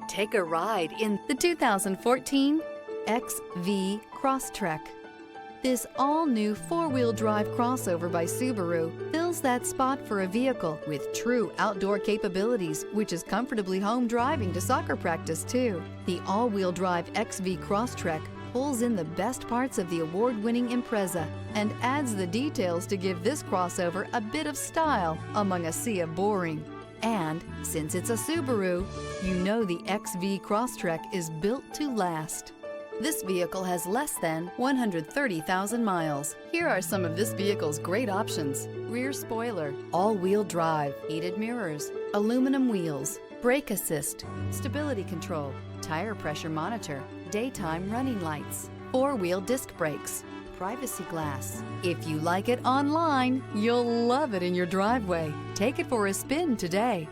Take a ride in the 2014 XV Crosstrek. This all-new four-wheel drive crossover by Subaru fills that spot for a vehicle with true outdoor capabilities, which is comfortably home driving to soccer practice too. The all-wheel drive XV Crosstrek pulls in the best parts of the award-winning Impreza and adds the details to give this crossover a bit of style among a sea of boring. And since it's a Subaru, you know the XV Crosstrek is built to last. This vehicle has less than 130,000 miles. Here are some of this vehicle's great options: rear spoiler, all-wheel drive, heated mirrors, aluminum wheels, brake assist, stability control, tire pressure monitor, daytime running lights, four-wheel disc brakes, privacy glass. If you like it online, you'll love it in your driveway. Take it for a spin today.